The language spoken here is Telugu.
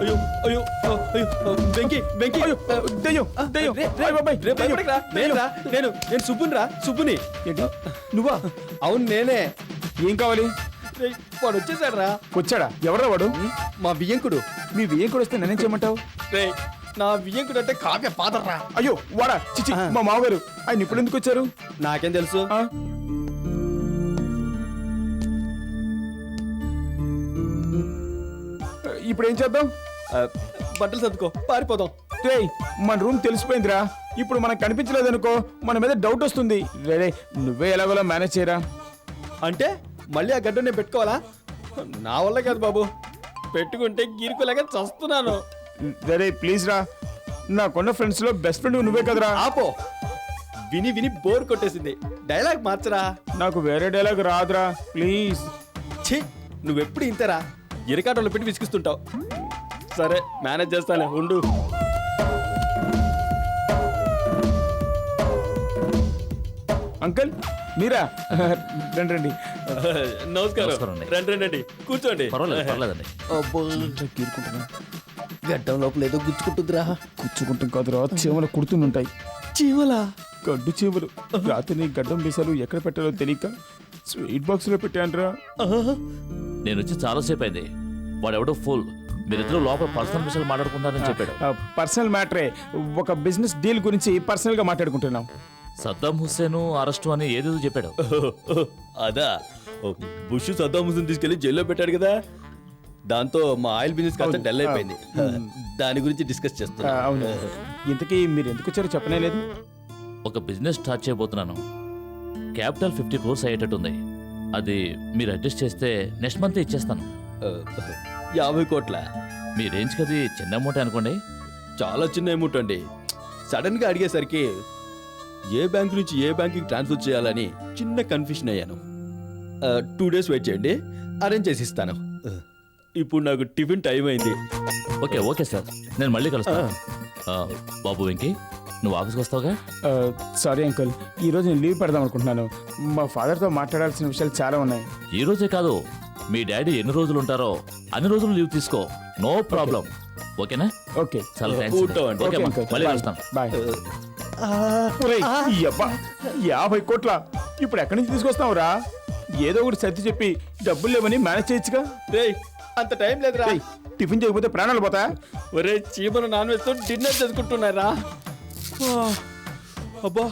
అయ్యో అయ్యో అయ్యో వెంకీ వెంకీ దెయ్యం దెయ్యం అయ్ బాబాయ్, దెయ్యం. నేను సుబ్బుని ఏంటి నువ్వా? అవును నేనే. ఏం కావాలి? రేయ్, వాడు వచ్చేసాడు రా. వచ్చాడా? ఎవరా వాడు? మా వియ్యంకుడు. మీ బియ్యం కూడా వస్తే నన్నేం చేయమంటావు? రే నా వియ్యంకుడు అంటే కావ్య పాదర్రా. అయ్యో వాడా? చిచి, మా మామగారు. ఆయన ఇప్పుడు ఎందుకు వచ్చారు? నాకేం తెలుసు. ఆ? ఇప్పుడు ఏం చేద్దాం? బట్టలు సర్దుకో పారిపోదాం. రేయ్, మన రూమ్ తెలిసిపోయిందిరా. ఇప్పుడు మనకు కనిపించలేదనుకో మన మీద డౌట్ వస్తుంది. రే నువ్వే ఎలాగోలా మేనేజ్ చేయరా. అంటే మళ్ళీ ఆ గడ్డ నేను పెట్టుకోవాలా? నా వల్ల కాదు బాబు, పెట్టుకుంటే గీరుకోలేక చస్తున్నాను. రే ప్లీజ్ రా, నాకున్న ఫ్రెండ్స్ లో బెస్ట్ ఫ్రెండ్ నువ్వే కదరా. ఆపో, విని విని బోర్ కొట్టేసింది. డైలాగ్ మార్చరా. నాకు వేరే డైలాగ్ రాదురా ప్లీజ్. ఛీ, నువ్వెప్పుడు ఇంతరా ఇరకాటంలో పెట్టి విసిగిస్తుంటావు. సరే మేనేజ్ చేస్తాలే ఉండు. అంకుల్ మీరా? రండి రండి. నమస్కారం. రండి రండి కూర్చోండి. పర్లేదండి. గడ్డం లోపల ఏదో గుచ్చుకుంటుందిరా. కూర్చుకుంటాం కాదురా, చీమలు కుడుతుంటాయి. చీమలా? గడ్డు చీమలు. రాత్రి గడ్డం బీసాలు ఎక్కడ పెట్టాలో తెలియక స్వీట్ బాక్స్ లో పెట్టానురా. నేను వచ్చి చాలాసేపు అయింది. వాడెవడో ఫుల్ మీరిద్దరూ లోపల పర్సనల్ విషయాలు మాట్లాడుకుంటారని చెప్పాడు. పర్సనల్ మ్యాటరే, ఒక బిజినెస్ డీల్ గురించి పర్సనల్ గా మాట్లాడుకుంటున్నాం. సద్దాం హుస్సేన్ అరెస్టు అని ఏదేదో చెప్పాడు. అదా, బుష్ సద్దాం హుస్సేన్ తీసుకెళ్లి జైల్లో పెట్టాడు కదా, దాంతో మా ఆయిల్ బిజినెస్ కాస్త డల్ అయిపోయింది. దాని గురించి డిస్కస్ చేస్తున్నా. అవును. ఇంతకీ మీరు ఎందుకు వచ్చారో చెప్పనే లేదు. ఒక బిజినెస్ స్టార్ట్ చేయబోతున్నాను. Capital 50 crores అయ్యేటట్టుంది. అది మీరు అడ్జస్ట్ చేస్తే నెక్స్ట్ మంత్ ఇచ్చేస్తాను. 50 కోట్ల? మీ రేంజ్కి అది చిన్న అమౌంట్ అనుకోండి. చాలా చిన్న అమౌంట్ అండి. సడన్ గా అడిగేసరికి ఏ బ్యాంక్ నుంచి ఏ బ్యాంక్కి ట్రాన్స్ఫర్ చేయాలని చిన్న కన్ఫ్యూషన్ అయ్యాను. 2 days వెయిట్ చేయండి, అరేంజ్ చేసి ఇస్తాను. ఇప్పుడు నాకు టిఫిన్ టైం అయింది. ఓకే సార్, నేను మళ్ళీ కలుస్తాను. బాబు వెంకీ, నువ్వు ఆఫీస్కి వస్తావుగా? సారీ అంకుల్, ఈ రోజు నేను లీవ్ పెడదాం అనుకుంటున్నాను. మా ఫాదర్తో మాట్లాడాల్సిన విషయాలు చాలా ఉన్నాయి. ఈ రోజే కాదు, మీ డాడీ ఎన్ని రోజులు ఉంటారో అన్ని రోజులు లీవ్ తీసుకో, నో ప్రాబ్లం. ఓకేనా? ఓకే చాలా థ్యాంక్స్. ఉంటామండి. ఓకే అమ్మా, మళ్ళీ కలుస్తాను. బాయ్. 50 కోట్ల ఇప్పుడు ఎక్కడి నుంచి తీసుకొస్తావురా? ఏదో ఒకటి సర్ది చెప్పి డబ్బులు లేవని మేనేజ్ చేయొచ్చుగా. రేయ్, అంత టైం లేదురా. టిఫిన్ చేయకపోతే ప్రాణాలు పోతా. ఒరే, చీమను నాన్ వెజ్ తో డిన్నర్ చేసుకుంటున్నారా? అబ్బా,